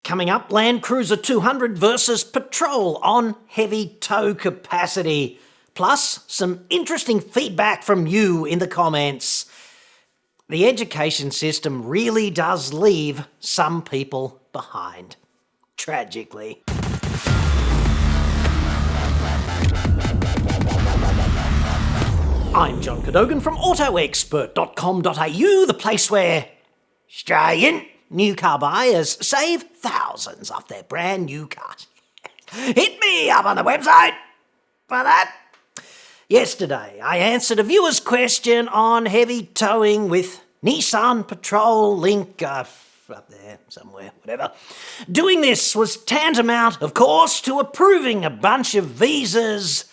Coming up, Landcruiser 200 versus Patrol on heavy tow capacity. Plus, some interesting feedback from you in the comments. The education system really does leave some people behind. Tragically. I'm John Cadogan from AutoExpert.com.au, the place where Australian new car buyers save thousands off their brand new cars. Hit me up on the website for that. Yesterday, I answered a viewer's question on heavy towing with Nissan Patrol Link, up there somewhere, whatever. Doing this was tantamount, of course, to approving a bunch of visas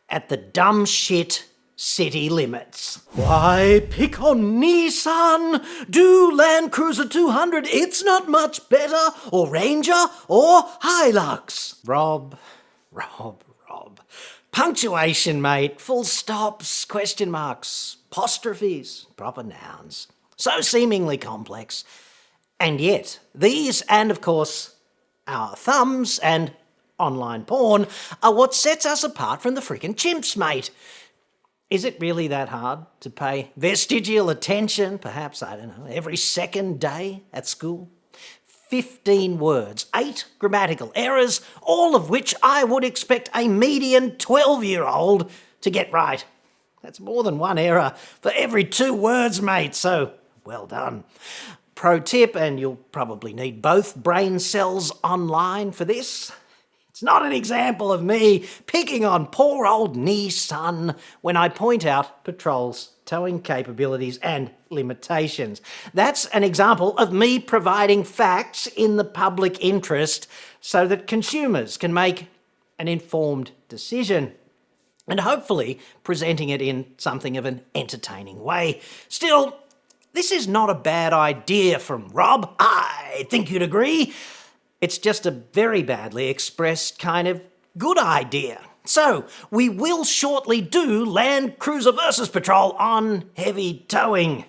at the dumb shit city limits. Why pick on Nissan? Do Landcruiser 200, it's not much better, or Ranger, or Hilux. Rob. Punctuation, mate, full stops, question marks, apostrophes, proper nouns. So seemingly complex. And yet, these and of course, our thumbs and online porn are what sets us apart from the frickin' chimps, mate. Is it really that hard to pay vestigial attention, perhaps, I don't know, every second day at school? 15 words, 8 grammatical errors, all of which I would expect a median 12-year-old to get right. That's more than one error for every 2 words, mate, so well done. Pro tip, and you'll probably need both brain cells online for this. It's not an example of me picking on poor old Nissan when I point out Patrol's towing capabilities and limitations. That's an example of me providing facts in the public interest so that consumers can make an informed decision, and hopefully presenting it in something of an entertaining way. Still, this is not a bad idea from Rob. I think you'd agree. It's just a very badly expressed kind of good idea. So, we will shortly do Landcruiser versus Patrol on heavy towing.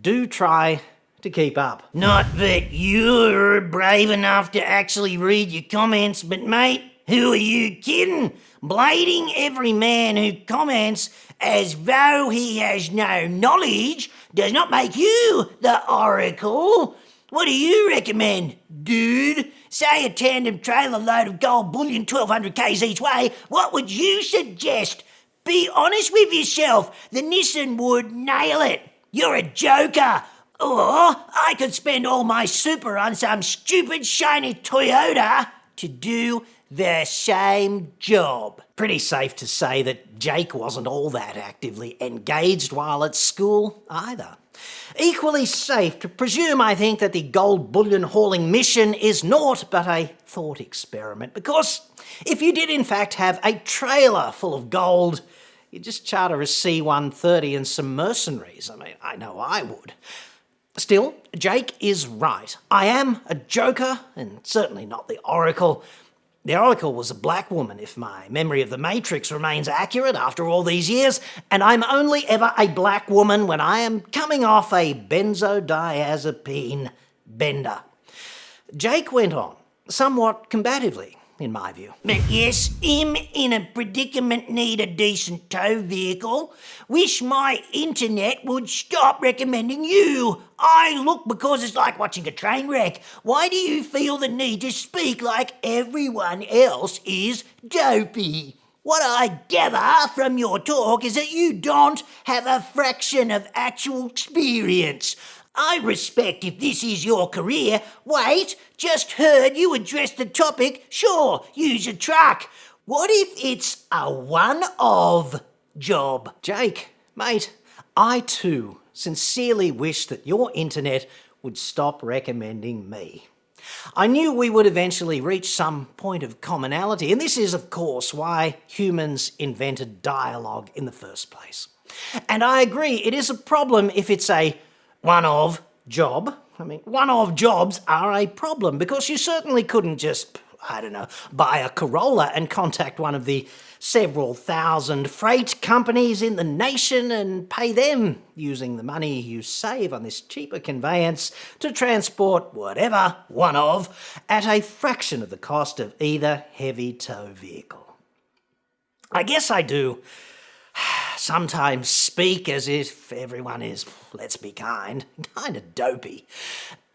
Do try to keep up. Not that you're brave enough to actually read your comments, but mate, who are you kidding? Blading every man who comments as though he has no knowledge does not make you the oracle. What do you recommend, dude? Say a tandem trailer load of gold bullion, 1,200 Ks each way. What would you suggest? Be honest with yourself. The Nissan would nail it. You're a joker. Or I could spend all my super on some stupid shiny Toyota to do the same job. Pretty safe to say that Jake wasn't all that actively engaged while at school either. Equally safe to presume, I think, that the gold bullion hauling mission is naught but a thought experiment, because if you did in fact have a trailer full of gold, you'd just charter a C-130 and some mercenaries. I mean, I know I would. Still, Jake is right. I am a joker, and certainly not the Oracle. The Oracle was a black woman, if my memory of the Matrix remains accurate after all these years, and I'm only ever a black woman when I am coming off a benzodiazepine bender. Jake went on, somewhat combatively, in my view. But yes, him in a predicament need a decent tow vehicle. Wish my internet would stop recommending you. I look because it's like watching a train wreck. Why do you feel the need to speak like everyone else is dopey? What I gather from your talk is that you don't have a fraction of actual experience. I respect if this is your career. Wait, just heard you address the topic. Sure, use a truck. What if it's a one-of job? Jake, mate, I too sincerely wish that your internet would stop recommending me. I knew we would eventually reach some point of commonality, and this is, of course, why humans invented dialogue in the first place. And I agree, it is a problem if it's a one-of job. I mean, one-of jobs are a problem because you certainly couldn't just, I don't know, buy a Corolla and contact one of the several thousand freight companies in the nation and pay them using the money you save on this cheaper conveyance to transport whatever one of at a fraction of the cost of either heavy tow vehicle. I guess I do sometimes speak as if everyone is, let's be kind of dopey.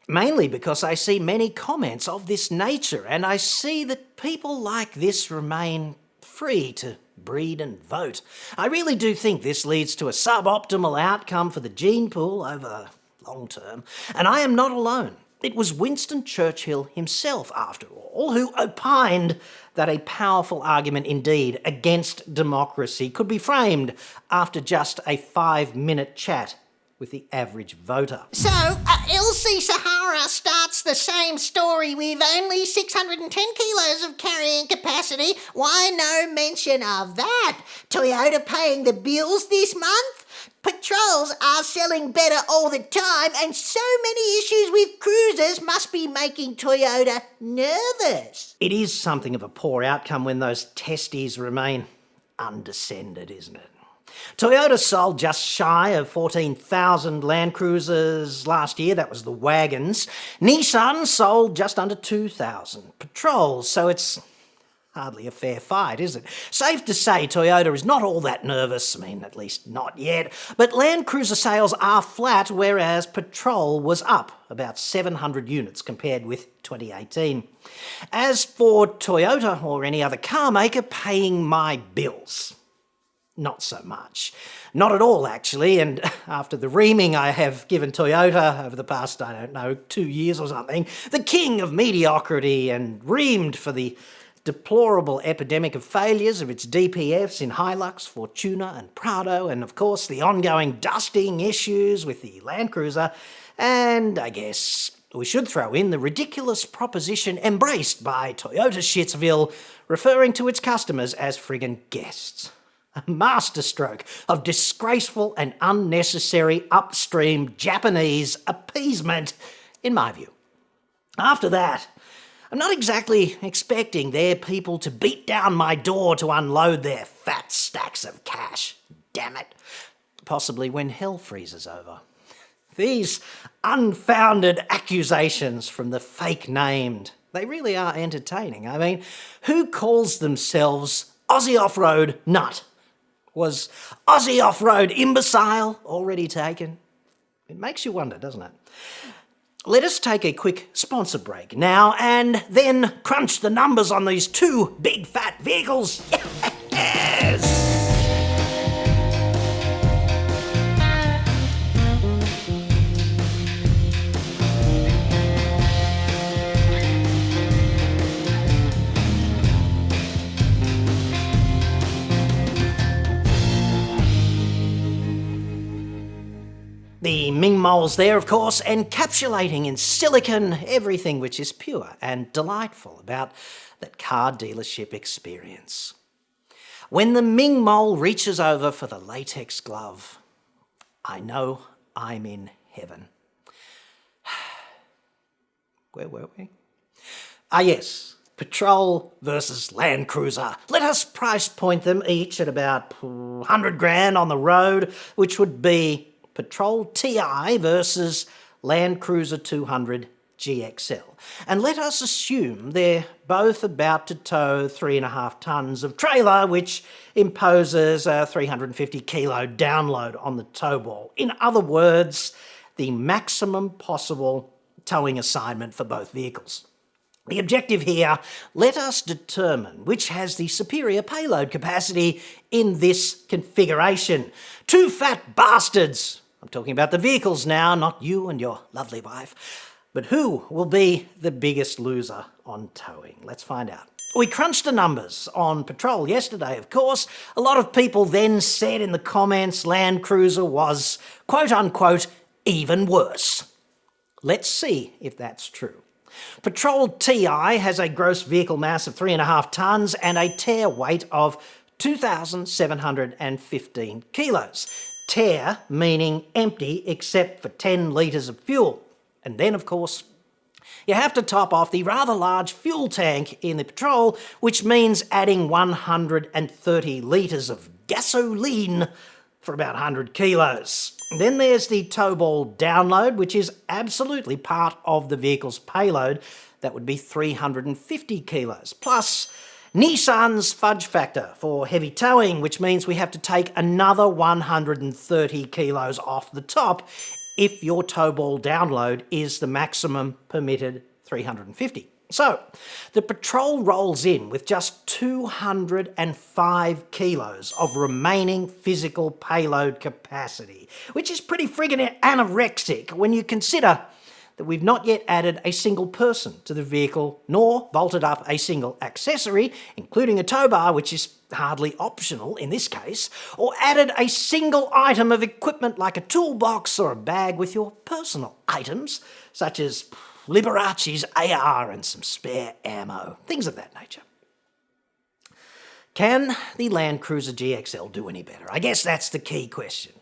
Mainly because I see many comments of this nature and I see that people like this remain free to breed and vote. I really do think this leads to a suboptimal outcome for the gene pool over the long term. And I am not alone. It was Winston Churchill himself, after all, who opined that a powerful argument indeed against democracy could be framed after just a 5-minute chat with the average voter. So, LC Sahara starts the same story with only 610 kilos of carrying capacity. Why no mention of that? Toyota paying the bills this month? Patrols are selling better all the time, and so many issues with cruisers must be making Toyota nervous. It is something of a poor outcome when those testes remain undescended, isn't it? Toyota sold just shy of 14,000 Landcruisers last year. That was the wagons. Nissan sold just under 2,000 Patrols, so it's hardly a fair fight, is it? Safe to say Toyota is not all that nervous, at least not yet, but Landcruiser sales are flat, whereas Patrol was up about 700 units compared with 2018. As for Toyota or any other car maker paying my bills, not so much. Not at all, actually, and after the reaming I have given Toyota over the past, 2 years or something, the king of mediocrity, and reamed for the deplorable epidemic of failures of its DPFs in Hilux, Fortuna and Prado, and of course the ongoing dusting issues with the Landcruiser, and I guess we should throw in the ridiculous proposition embraced by Toyota Shitsville, referring to its customers as friggin' guests. A masterstroke of disgraceful and unnecessary upstream Japanese appeasement, in my view. After that, I'm not exactly expecting their people to beat down my door to unload their fat stacks of cash. Damn it. Possibly when hell freezes over. These unfounded accusations from the fake named, they really are entertaining. Who calls themselves Aussie Off-Road Nut? Was Aussie Off-Road Imbecile already taken? It makes you wonder, doesn't it? Let us take a quick sponsor break now and then crunch the numbers on these two big fat vehicles. Yes! The Ming moles there, of course, encapsulating in silicon everything which is pure and delightful about that car dealership experience. When the Ming mole reaches over for the latex glove, I know I'm in heaven. Where were we? Yes, Patrol versus Landcruiser. Let us price point them each at about 100 grand on the road, which would be Patrol TI versus Landcruiser 200 GXL. And let us assume they're both about to tow 3.5 tonnes of trailer, which imposes a 350 kilo download on the tow ball. In other words, the maximum possible towing assignment for both vehicles. The objective here, let us determine which has the superior payload capacity in this configuration. Two fat bastards. I'm talking about the vehicles now, not you and your lovely wife. But who will be the biggest loser on towing? Let's find out. We crunched the numbers on Patrol yesterday, of course. A lot of people then said in the comments Landcruiser was, quote unquote, even worse. Let's see if that's true. Patrol TI has a gross vehicle mass of 3.5 tonnes and a tare weight of 2,715 kilos. Tare meaning empty except for 10 litres of fuel. And then, of course, you have to top off the rather large fuel tank in the Patrol, which means adding 130 litres of gasoline for about 100 kilos. Then there's the tow ball download, which is absolutely part of the vehicle's payload. That would be 350 kilos. Plus Nissan's fudge factor for heavy towing, which means we have to take another 130 kilos off the top if your tow ball download is the maximum permitted 350. So, the Patrol rolls in with just 205 kilos of remaining physical payload capacity, which is pretty friggin' anorexic when you consider that we've not yet added a single person to the vehicle, nor bolted up a single accessory, including a tow bar, which is hardly optional in this case, or added a single item of equipment like a toolbox or a bag with your personal items, such as Liberace's AR and some spare ammo, things of that nature. Can the Landcruiser GXL do any better? I guess that's the key question.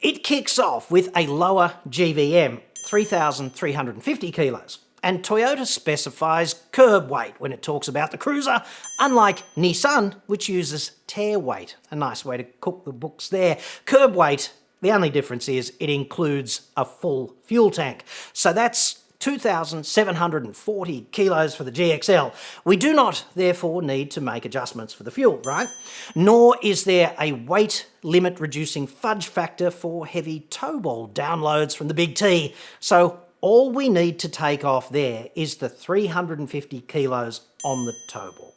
It kicks off with a lower GVM, 3,350 kilos, and Toyota specifies curb weight when it talks about the Cruiser, unlike Nissan, which uses tear weight. A nice way to cook the books there. Curb weight, the only difference is it includes a full fuel tank. So that's 2,740 kilos for the GXL. We do not, therefore, need to make adjustments for the fuel, right? Nor is there a weight limit reducing fudge factor for heavy tow ball downloads from the Big T. So all we need to take off there is the 350 kilos on the tow ball,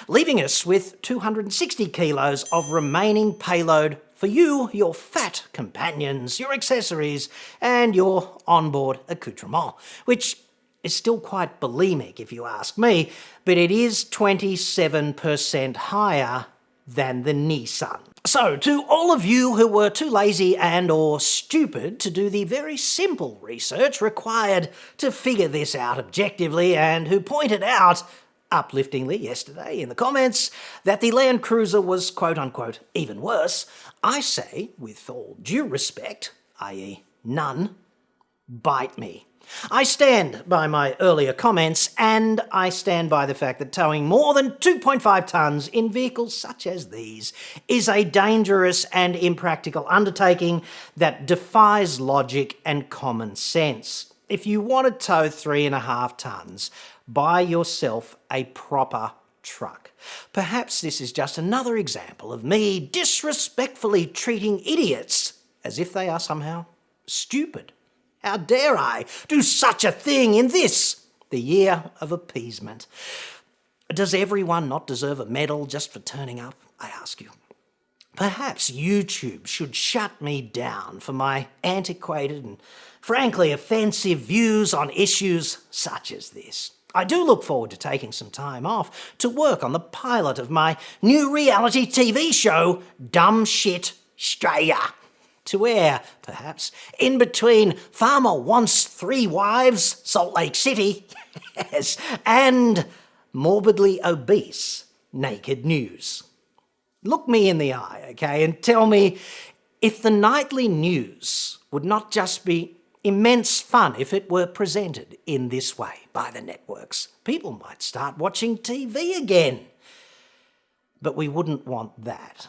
leaving us with 260 kilos of remaining payload for you, your fat companions, your accessories, and your onboard accoutrement, which is still quite bulimic if you ask me, but it is 27% higher than the Nissan. So, to all of you who were too lazy and or stupid to do the very simple research required to figure this out objectively and who pointed out upliftingly yesterday in the comments that the Landcruiser was quote-unquote even worse, I say, with all due respect, i.e. none, bite me. I stand by my earlier comments, and I stand by the fact that towing more than 2.5 tonnes in vehicles such as these is a dangerous and impractical undertaking that defies logic and common sense. If you want to tow 3.5 tonnes, buy yourself a proper truck. Perhaps this is just another example of me disrespectfully treating idiots as if they are somehow stupid. How dare I do such a thing in this, the year of appeasement? Does everyone not deserve a medal just for turning up, I ask you? Perhaps YouTube should shut me down for my antiquated and frankly offensive views on issues such as this. I do look forward to taking some time off to work on the pilot of my new reality TV show, Dumb Shit Australia, to air, perhaps, in between Farmer Wants 3 Wives, Salt Lake City, yes, and Morbidly Obese Naked News. Look me in the eye, okay, and tell me if the nightly news would not just be immense fun if it were presented in this way by the networks. People might start watching TV again. But we wouldn't want that.